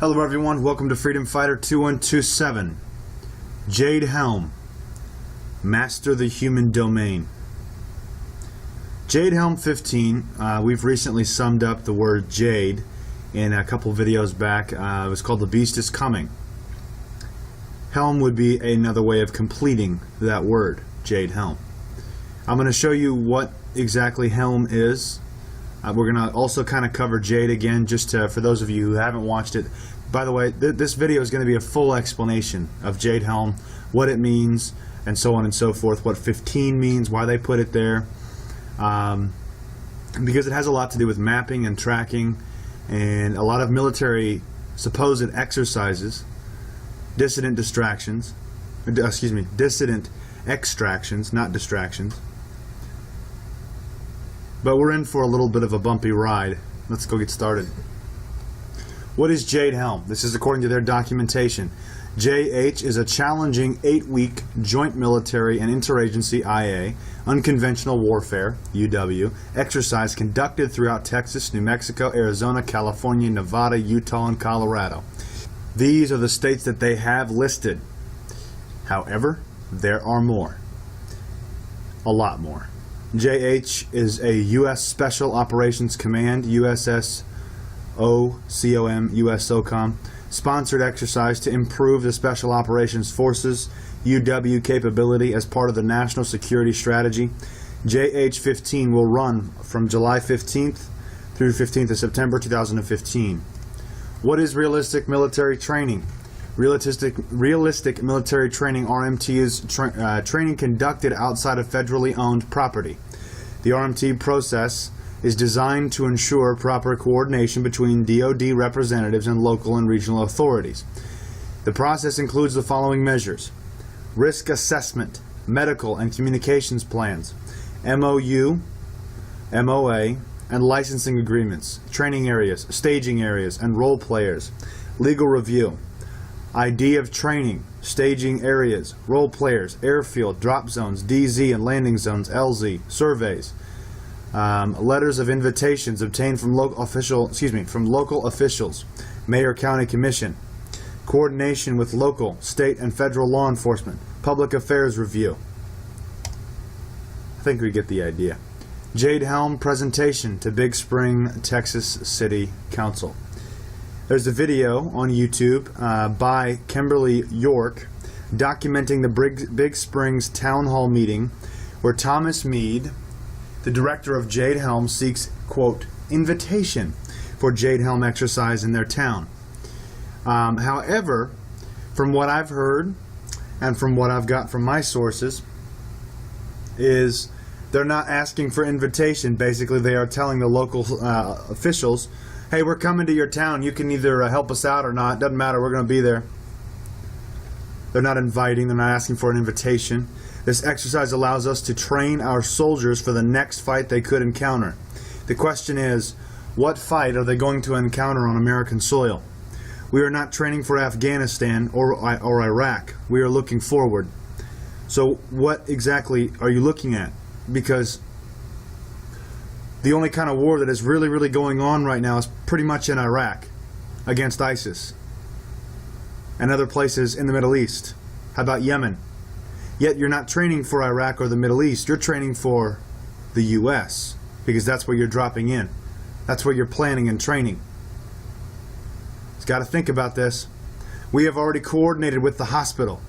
Hello everyone, welcome to Freedom Fighter 2127. Jade Helm, Master the Human Domain. Jade Helm 15, we've recently summed up the word Jade in a couple videos back. It was called The Beast is Coming. Helm would be another way of completing that word, Jade Helm. I'm going to show you what exactly Helm is. We're going to also kind of cover Jade again, just for those of you who haven't watched it. By the way, this video is going to be a full explanation of Jade Helm, what it means, and so on and so forth, what 15 means, why they put it there, because it has a lot to do with mapping and tracking, and a lot of military supposed exercises, dissident extractions, not distractions. But we're in for a little bit of a bumpy ride. Let's go get started. What is Jade Helm? This is according to their documentation. JH is a challenging 8-week joint military and interagency IA, unconventional warfare, UW, exercise conducted throughout Texas, New Mexico, Arizona, California, Nevada, Utah, and Colorado. These are the states that they have listed. However, there are more. A lot more. JH is a U.S. Special Operations Command, USSOCOM, USSOCOM, sponsored exercise to improve the Special Operations Forces UW capability as part of the National Security Strategy. JH-15 will run from July 15th through 15th of September 2015. What is realistic military training? Realistic military training, RMT, is training conducted outside of federally owned property. The RMT process is designed to ensure proper coordination between DoD representatives and local and regional authorities. The process includes the following measures: risk assessment, medical and communications plans, MOU, MOA, and licensing agreements, training areas, staging areas, and role players, legal review, ID of training, staging areas, role players, airfield, drop zones, DZ and landing zones, LZ, surveys, letters of invitations obtained from local officials, mayor, county commission, coordination with local, state, and federal law enforcement, public affairs review. I think we get the idea. Jade Helm presentation to Big Spring, Texas City Council. There's a video on YouTube by Kimberly York documenting the Big Springs Town Hall meeting where Thomas Meade, the director of Jade Helm, seeks, quote, invitation for Jade Helm exercise in their town. However, from what I've heard and from what I've got from my sources, is they're not asking for invitation. Basically, they are telling the local officials, hey, we're coming to your town. You can either help us out or not. Doesn't matter. We're going to be there. They're not inviting. They're not asking for an invitation. This exercise allows us to train our soldiers for the next fight they could encounter. The question is, what fight are they going to encounter on American soil? We are not training for Afghanistan or Iraq. We are looking forward. So what exactly are you looking at? Because the only kind of war that is really going on right now is pretty much in Iraq against ISIS and other places in the Middle East. How about Yemen? Yet you're not training for Iraq or the Middle East. You're training for the U.S. because that's where you're dropping in. That's where you're planning and training. You've got to think about this. We have already coordinated with the hospital.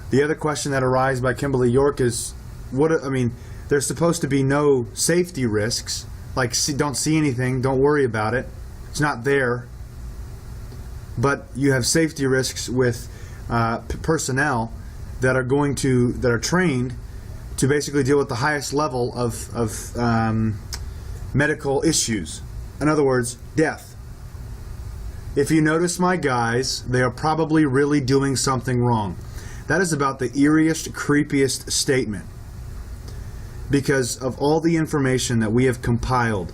The other question that arises by Kimberly York is, there's supposed to be no safety risks, like don't see anything, don't worry about it. It's not there. But you have safety risks with personnel that are trained to basically deal with the highest level of medical issues. In other words, death. If you notice my guys, they are probably really doing something wrong. That is about the eeriest, creepiest statement. Because of all the information that we have compiled,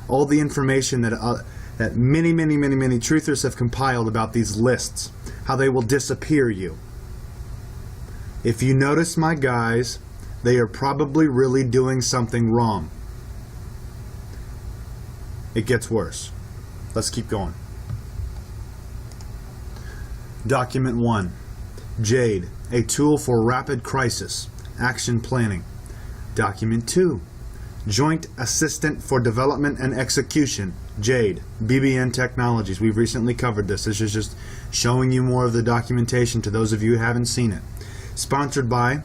all the information that many truthers have compiled about these lists, how they will disappear you. If you notice my guys, they are probably really doing something wrong. It gets worse. Let's keep going. Document 1. Jade, a tool for rapid crisis, action planning. Document 2. Joint Assistant for Development and Execution, Jade, BBN Technologies. We've recently covered this. This is just showing you more of the documentation to those of you who haven't seen it. Sponsored by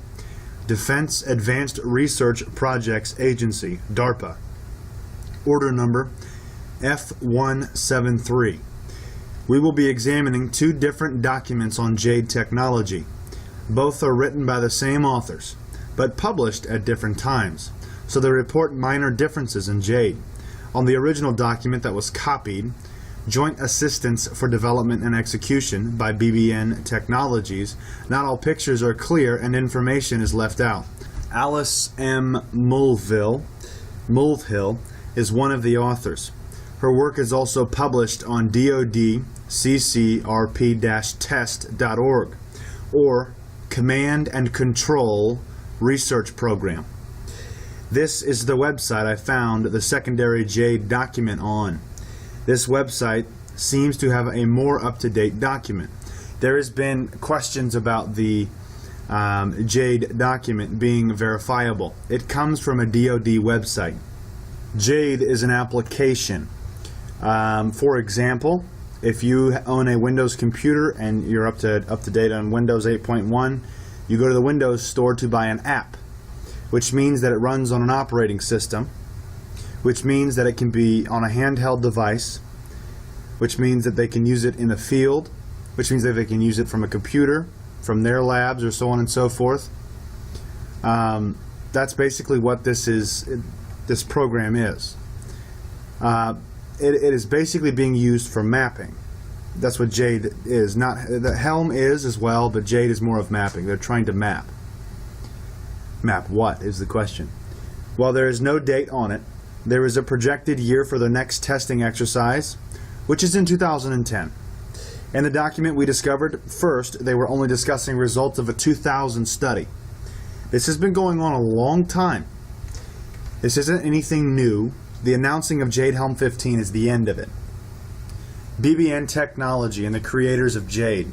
Defense Advanced Research Projects Agency, DARPA. Order number F173. We will be examining two different documents on Jade technology. Both are written by the same authors, but published at different times, so they report minor differences in Jade. On the original document that was copied, Joint Assistance for Development and Execution by BBN Technologies, not all pictures are clear and information is left out. Alice M. Mulvihill is one of the authors. Her work is also published on DoD-CCRP-test.org, or Command and Control Research Program. This is the website I found the secondary Jade document on. This website seems to have a more up-to-date document. There has been questions about the Jade document being verifiable. It comes from a DoD website. Jade is an application. For example, if you own a Windows computer and you're up to date on Windows 8.1, you go to the Windows store to buy an app, which means that it runs on an operating system, which means that it can be on a handheld device, which means that they can use it in the field, which means that they can use it from a computer, from their labs, or so on and so forth. That's basically what this program is. It is basically being used for mapping. That's what Jade is. The Helm is as well, but Jade is more of mapping. They're trying to map. Map what is the question. While there is no date on it, there is a projected year for the next testing exercise, which is in 2010. In the document we discovered, first, they were only discussing results of a 2000 study. This has been going on a long time. This isn't anything new. The announcing of Jade Helm 15 is the end of it. BBN Technology and the creators of Jade.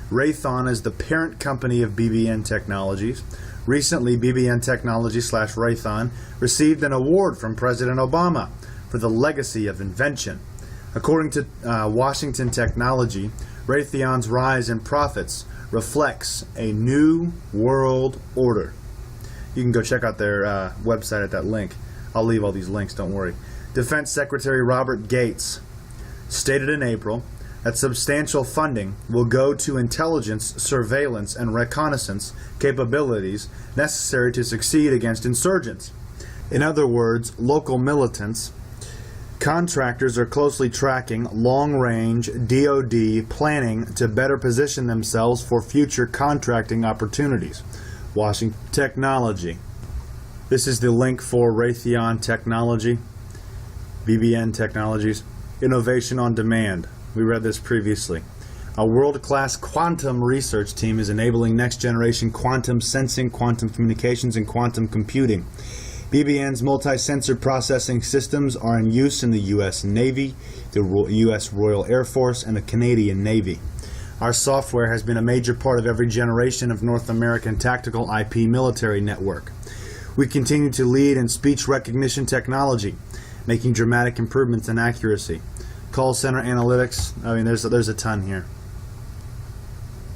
Raytheon is the parent company of BBN Technologies. Recently, BBN Technology/Raytheon received an award from President Obama for the legacy of invention. According to Washington Technology, Raytheon's rise in profits reflects a new world order. You can go check out their website at that link. I'll leave all these links, don't worry. Defense Secretary Robert Gates stated in April that substantial funding will go to intelligence, surveillance, and reconnaissance capabilities necessary to succeed against insurgents. In other words, local militants. Contractors are closely tracking long-range DoD planning to better position themselves for future contracting opportunities. Washington Technology. This is the link for Raytheon Technology, BBN Technologies. Innovation on demand. We read this previously. A world-class quantum research team is enabling next-generation quantum sensing, quantum communications, and quantum computing. BBN's multi-sensor processing systems are in use in the U.S. Navy, the U.S. Royal Air Force, and the Canadian Navy. Our software has been a major part of every generation of North American tactical IP military network. We continue to lead in speech recognition technology, making dramatic improvements in accuracy. Call center analytics, there's a ton here.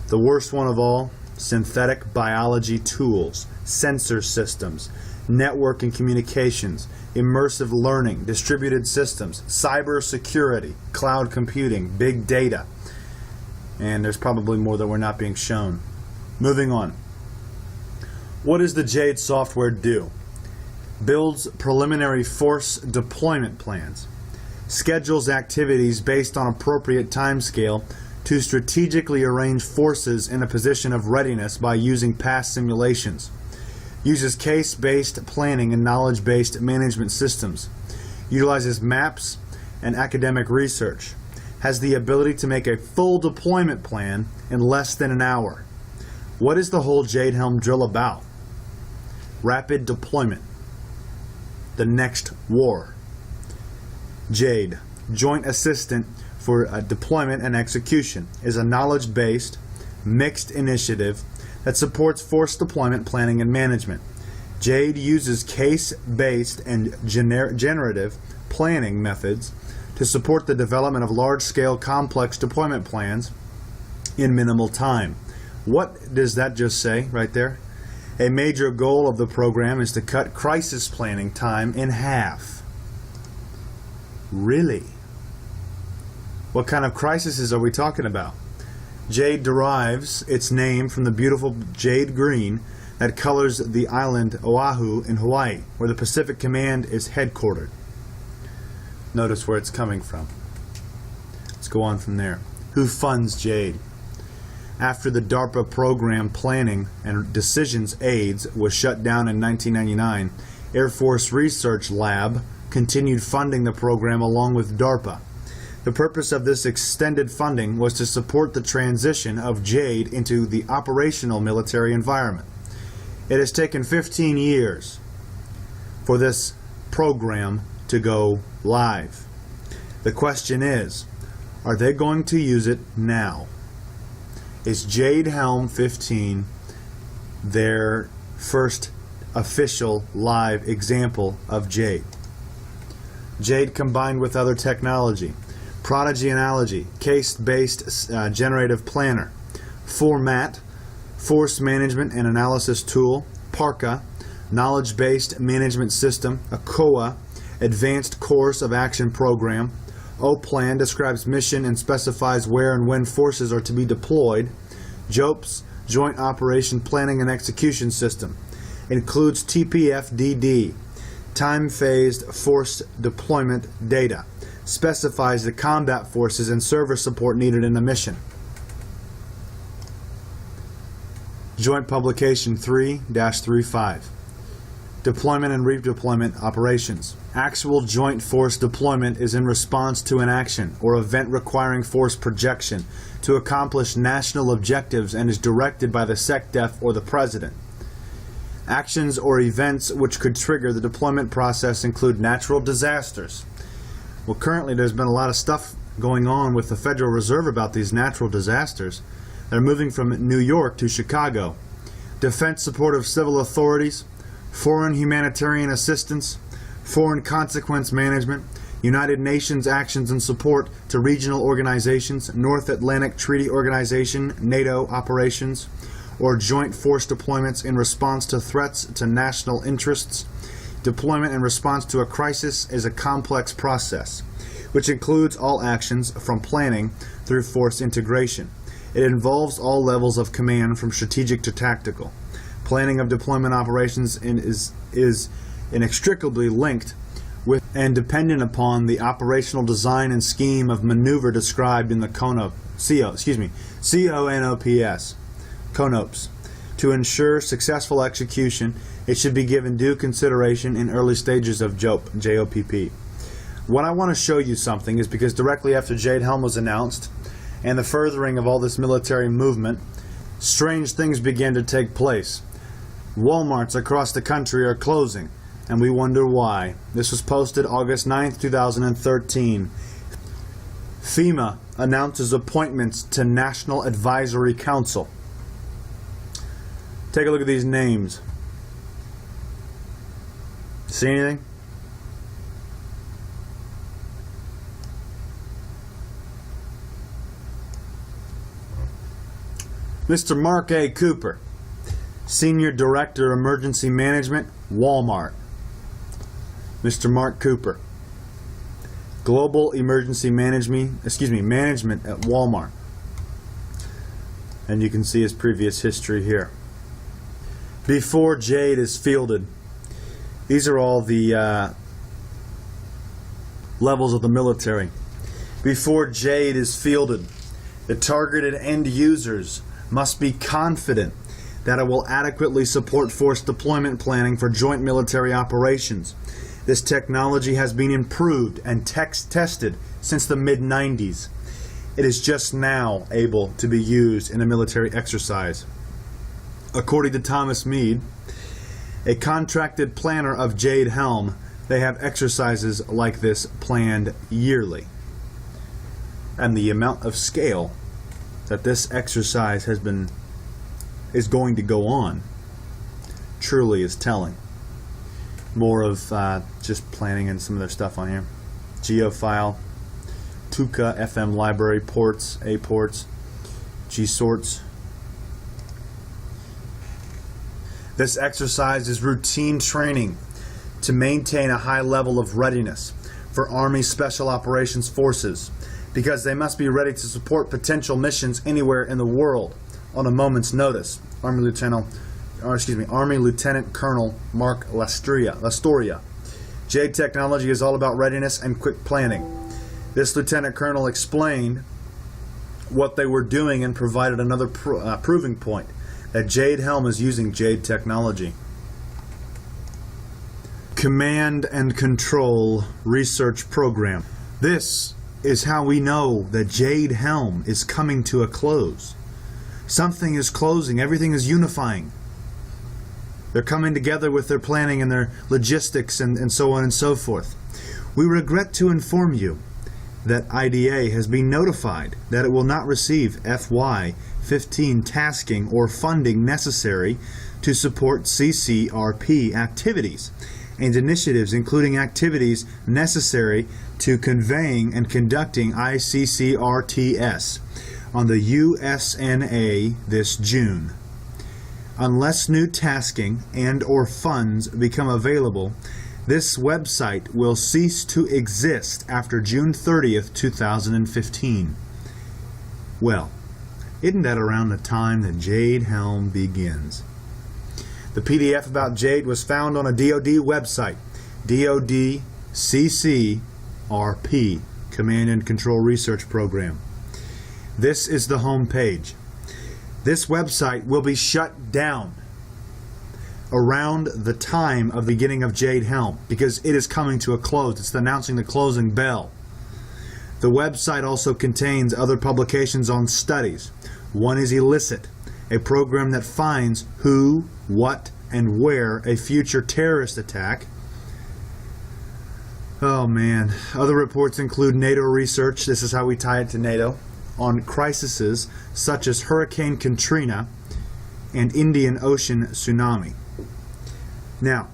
The worst one of all, synthetic biology tools, sensor systems, network and communications, immersive learning, distributed systems, cyber security, cloud computing, big data. And there's probably more that we're not being shown. Moving on. What does the Jade software do? Builds preliminary force deployment plans. Schedules activities based on appropriate timescale to strategically arrange forces in a position of readiness by using past simulations. Uses case-based planning and knowledge-based management systems. Utilizes maps and academic research. Has the ability to make a full deployment plan in less than an hour. What is the whole Jade Helm drill about? Rapid deployment. The next war. Jade, Joint Assistant for deployment and execution, is a knowledge-based, mixed initiative that supports force deployment planning and management. Jade uses case-based and generative planning methods to support the development of large-scale complex deployment plans in minimal time. What does that just say right there? A major goal of the program is to cut crisis planning time in half. Really? What kind of crises are we talking about? Jade derives its name from the beautiful jade green that colors the island Oahu in Hawaii, where the Pacific Command is headquartered. Notice where it's coming from. Let's go on from there. Who funds Jade? After the DARPA program planning and decisions aids was shut down in 1999, Air Force Research Lab continued funding the program along with DARPA. The purpose of this extended funding was to support the transition of Jade into the operational military environment. It has taken 15 years for this program to go live. The question is, are they going to use it now? Is Jade Helm 15 their first official live example of Jade? Jade combined with other technology. Prodigy Analogy, case-based generative planner. Format, force management and analysis tool. PARCA, knowledge-based management system. ACOA, advanced course of action program. OPLAN describes mission and specifies where and when forces are to be deployed. JOPS, Joint Operation Planning and Execution System, includes TPFDD, time-phased force deployment data, specifies the combat forces and server support needed in a mission. Joint Publication 3-35, Deployment and Redeployment Operations. Actual joint force deployment is in response to an action or event requiring force projection to accomplish national objectives and is directed by the SecDef or the President. Actions or events which could trigger the deployment process include natural disasters. Well, currently there's been a lot of stuff going on with the Federal Reserve about these natural disasters. They're moving from New York to Chicago. Defense support of civil authorities, foreign humanitarian assistance, foreign consequence management, United Nations actions and support to regional organizations, North Atlantic Treaty Organization, NATO operations, or joint force deployments in response to threats to national interests. Deployment in response to a crisis is a complex process, which includes all actions from planning through force integration. It involves all levels of command from strategic to tactical. Planning of deployment operations is inextricably linked with and dependent upon the operational design and scheme of maneuver described in the CONOPS. To ensure successful execution, it should be given due consideration in early stages of JOPP. What I want to show you something is because directly after Jade Helm was announced and the furthering of all this military movement, strange things began to take place. Walmarts across the country are closing, and we wonder why. This was posted August 9th, 2013. FEMA announces appointments to National Advisory Council. Take a look at these names. See anything? Mr. Mark A. Cooper, Senior Director, Emergency Management, Walmart. Mr. Mark Cooper, Global Emergency Management at Walmart. And you can see his previous history here. Before Jade is fielded, these are all the levels of the military. Before Jade is fielded, the targeted end users must be confident that it will adequately support force deployment planning for joint military operations. This technology has been improved and tested since the mid-90s. It is just now able to be used in a military exercise. According to Thomas Mead, a contracted planner of Jade Helm, they have exercises like this planned yearly. And the amount of scale that this exercise is going to go on truly is telling. More of just planning and some of their stuff on here. Geofile, Tuca, FM library, ports, A ports, G sorts. This exercise is routine training to maintain a high level of readiness for Army Special Operations Forces, because they must be ready to support potential missions anywhere in the world on a moment's notice. Army Lieutenant Colonel Mark Lastoria. Jade technology is all about readiness and quick planning. This Lieutenant Colonel explained what they were doing and provided another proving point that Jade Helm is using Jade technology. Command and Control Research Program. This is how we know that Jade Helm is coming to a close. Something is closing, everything is unifying. They're coming together with their planning and their logistics and so on and so forth. We regret to inform you that IDA has been notified that it will not receive FY15 tasking or funding necessary to support CCRP activities and initiatives, including activities necessary to conveying and conducting ICCRTS on the USNA this June. Unless new tasking and or funds become available, this website will cease to exist after June 30th, 2015. Well, isn't that around the time that Jade Helm begins? The PDF about Jade was found on a DoD website, DoD CCRP, Command and Control Research Program. This is the home page. This website will be shut down around the time of the beginning of Jade Helm, because it is coming to a close. It's announcing the closing bell. The website also contains other publications on studies. One is Illicit, a program that finds who, what, and where a future terrorist attack. Oh man. Other reports include NATO research, this is how we tie it to NATO, on crises such as Hurricane Katrina and Indian Ocean tsunami. Now,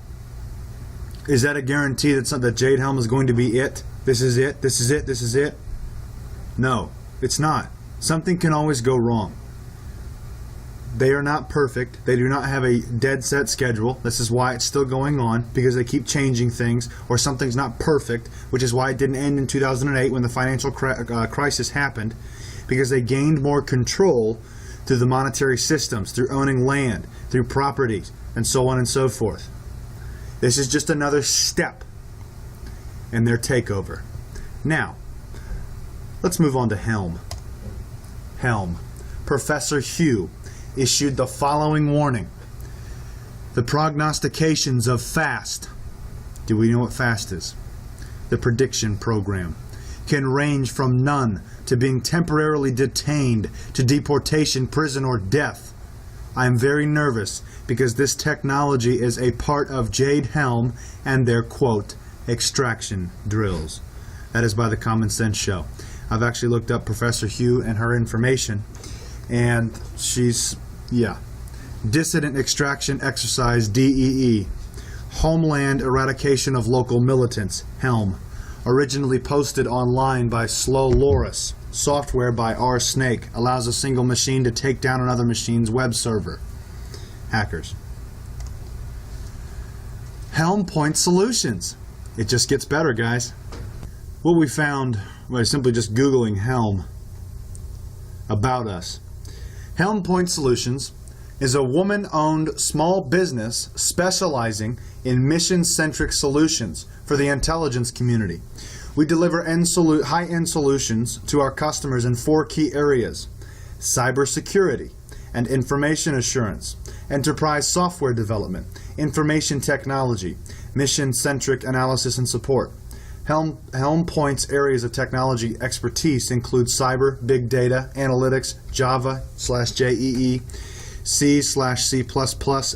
is that a guarantee that Jade Helm is going to be it? This is it? This is it? This is it? No, it's not. Something can always go wrong. They are not perfect. They do not have a dead set schedule. This is why it's still going on, because they keep changing things, or something's not perfect, which is why it didn't end in 2008 when the financial crisis happened, because they gained more control through the monetary systems, through owning land, through properties, and so on and so forth. This is just another step in their takeover. Now, let's move on to Helm. Helm. Professor Hugh issued the following warning. The prognostications of FAST, do we know what FAST is? The prediction program, can range from none to being temporarily detained to deportation, prison, or death. I am very nervous because this technology is a part of Jade Helm and their, quote, extraction drills. That is by the Common Sense Show. I've actually looked up Professor Hugh and her information, and she's, Dissident Extraction Exercise, DEE. Homeland Eradication of Local Militants, Helm. Originally posted online by Slow Loris. Software by R-Snake. Allows a single machine to take down another machine's web server. Hackers. Helm Point Solutions. It just gets better, guys. What we found by simply just Googling Helm about us. Helm Point Solutions is a woman-owned small business specializing in mission-centric solutions for the intelligence community. We deliver high-end solutions to our customers in 4 key areas: cybersecurity and information assurance, enterprise software development, information technology, mission-centric analysis and support. Helm Point's areas of technology expertise include cyber, big data, analytics, Java/JEE, C/C++,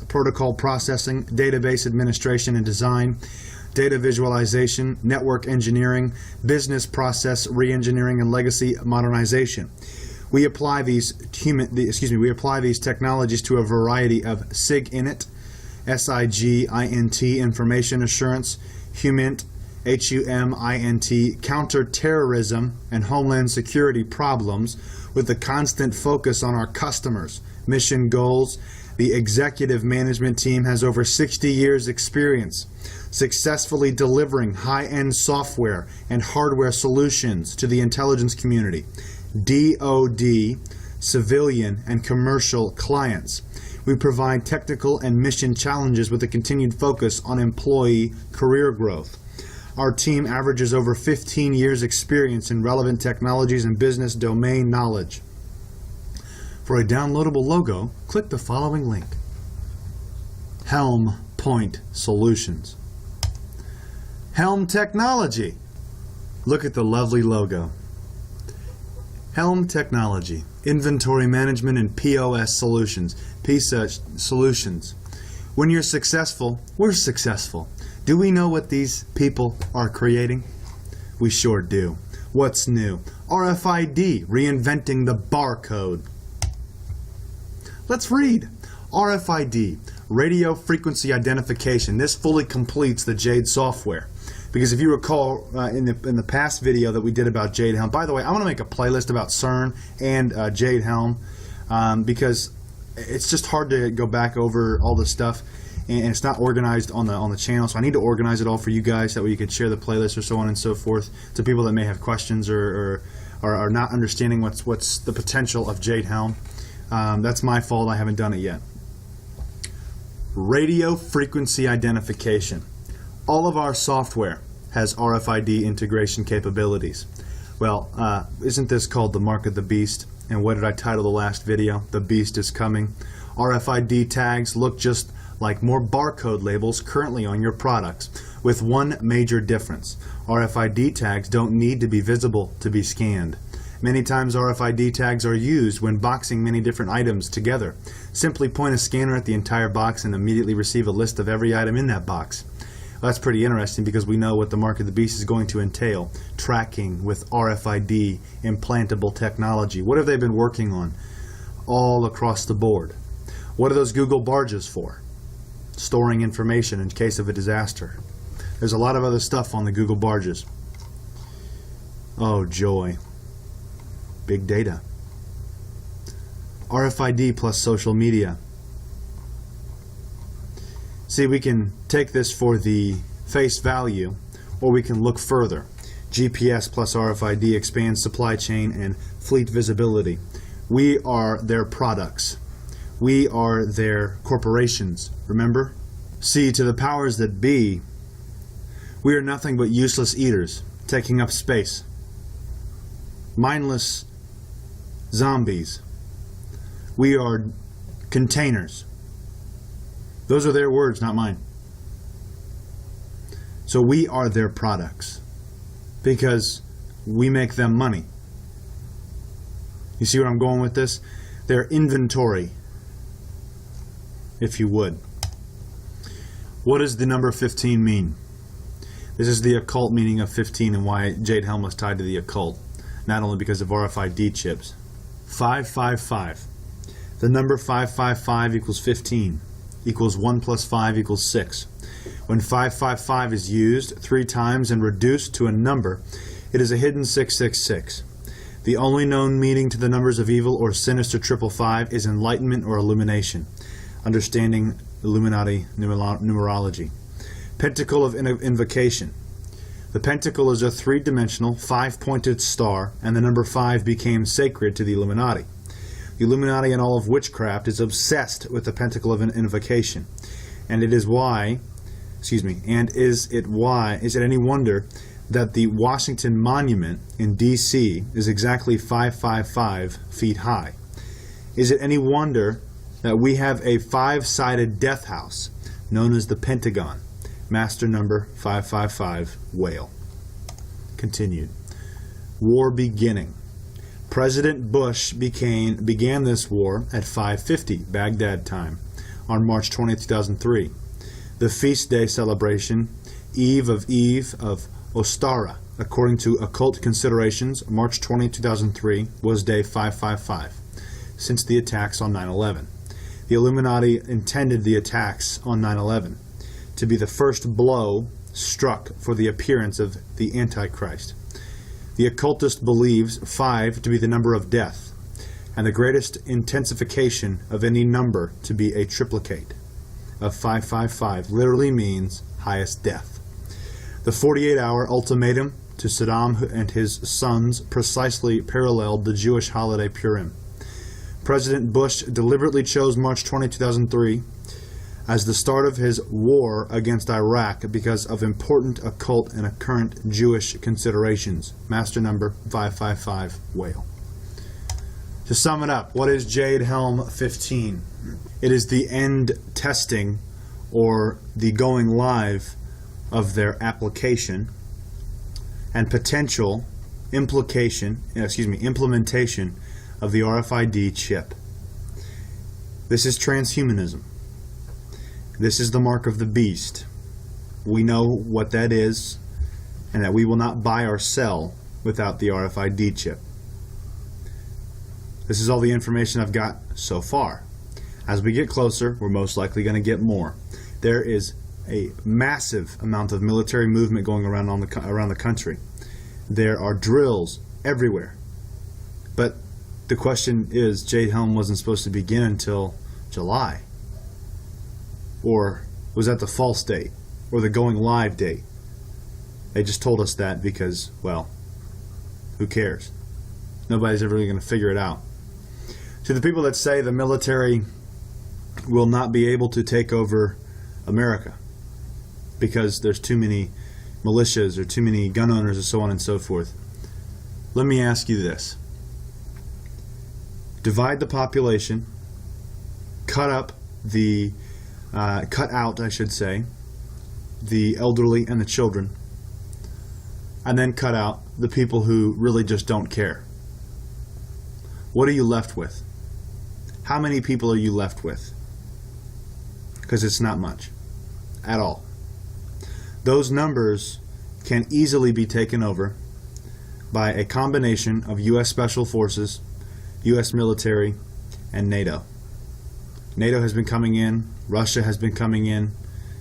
protocol processing, database administration and design, data visualization, network engineering, business process re-engineering, and legacy modernization. We apply these technologies to a variety of SIGINT, SIGINT, information assurance, HUMINT, HUMINT, counterterrorism, and homeland security problems, with a constant focus on our customers' mission goals. The executive management team has over 60 years' experience successfully delivering high-end software and hardware solutions to the intelligence community, DoD, civilian, and commercial clients. We provide technical and mission challenges with a continued focus on employee career growth. Our team averages over 15 years' experience in relevant technologies and business domain knowledge. For a downloadable logo, click the following link. Helm Point Solutions. Helm Technology. Look at the lovely logo. Helm Technology, Inventory Management and POS Solutions, PSUS Solutions. When you're successful, we're successful. Do we know what these people are creating? We sure do. What's new? RFID, reinventing the barcode. Let's read. RFID, radio frequency identification. This fully completes the Jade software. Because if you recall in the past video that we did about Jade Helm, by the way, I want to make a playlist about CERN and Jade Helm because it's just hard to go back over all this stuff, and it's not organized on the channel. So I need to organize it all for you guys, that way you can share the playlist or so on and so forth to people that may have questions or are not understanding what's the potential of Jade Helm. That's my fault. I haven't done it yet. Radio frequency identification. All of our software has RFID integration capabilities. Well, isn't this called the mark of the beast? And what did I title the last video? The beast is coming. RFID tags look just like more barcode labels currently on your products, with one major difference. RFID tags don't need to be visible to be scanned. Many times RFID tags are used when boxing many different items together. Simply point a scanner at the entire box and immediately receive a list of every item in that box. Well, that's pretty interesting because we know what the mark of the beast is going to entail. Tracking with RFID implantable technology. What have they been working on? All across the board. What are those Google barges for? Storing information in case of a disaster. There's a lot of other stuff on the Google barges. Oh joy. Big data. RFID plus social media. See, we can take this for the face value, or we can look further. GPS plus RFID expands supply chain and fleet visibility. We are their products. We are their corporations, remember? See, to the powers that be, we are nothing but useless eaters, taking up space. Mindless zombies. We are containers. Those are their words, not mine. So we are their products because we make them money. You see where I'm going with this? Their inventory, if you would. What does the number 15 mean? This is the occult meaning of 15 and why Jade Helm was tied to the occult. Not only because of RFID chips. 555. The number 555 equals 15. Equals 1 plus 5 equals 6. When 555 is used 3 times and reduced to a number, it is a hidden 666. The only known meaning to the numbers of evil or sinister 555 is enlightenment or illumination. Understanding Illuminati numerology. Pentacle of invocation. The pentacle is a 3-dimensional, 5-pointed star, and the number 5 became sacred to the Illuminati. The Illuminati and all of witchcraft is obsessed with the pentacle of an invocation. And it is why, is it any wonder that the Washington Monument in D.C. is exactly 555 feet high? Is it any wonder that we have a 5-sided death house known as the Pentagon? Master number 555, whale. Continued. War beginning. President Bush began this war at 5:50 Baghdad time on March 20, 2003. The feast day celebration Eve of Ostara, according to occult considerations, March 20, 2003, was day 555, since the attacks on 9/11. The Illuminati intended the attacks on 9/11 to be the first blow struck for the appearance of the Antichrist. The occultist believes 5 to be the number of death, and the greatest intensification of any number to be a triplicate of 555 literally means highest death. The 48-hour ultimatum to Saddam and his sons precisely paralleled the Jewish holiday Purim. President Bush deliberately chose March 20, 2003 as the start of his war against Iraq because of important occult and current Jewish considerations. Master number 555 whale. To sum it up, what is Jade Helm 15? It is the end testing or the going live of their application and potential implementation of the RFID chip. This is transhumanism. This is the mark of the beast. We know what that is, and that we will not buy or sell without the RFID chip. This is all the information I've got so far. As we get closer, we're most likely going to get more. There is a massive amount of military movement going around around the country. There are drills everywhere. But the question is, Jade Helm wasn't supposed to begin until July. Or was that the false date? Or the going live date? They just told us that because, well, who cares? Nobody's ever really going to figure it out. To the people that say the military will not be able to take over America because there's too many militias or too many gun owners and so on and so forth, let me ask you this. Divide the population, cut out, the elderly and the children, and then cut out the people who really just don't care. What are you left with? How many people are you left with? Because it's not much at all. Those numbers can easily be taken over by a combination of U.S. Special Forces, U.S. military, and NATO. NATO has been coming in, Russia has been coming in,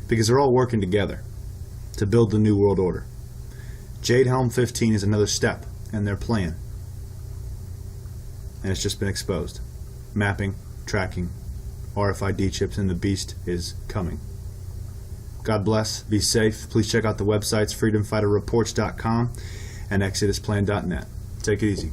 because they're all working together to build the New World Order. Jade Helm 15 is another step in their plan. And it's just been exposed. Mapping, tracking, RFID chips, and the beast is coming. God bless. Be safe. Please check out the websites freedomfighterreports.com and exodusplan.net. Take it easy.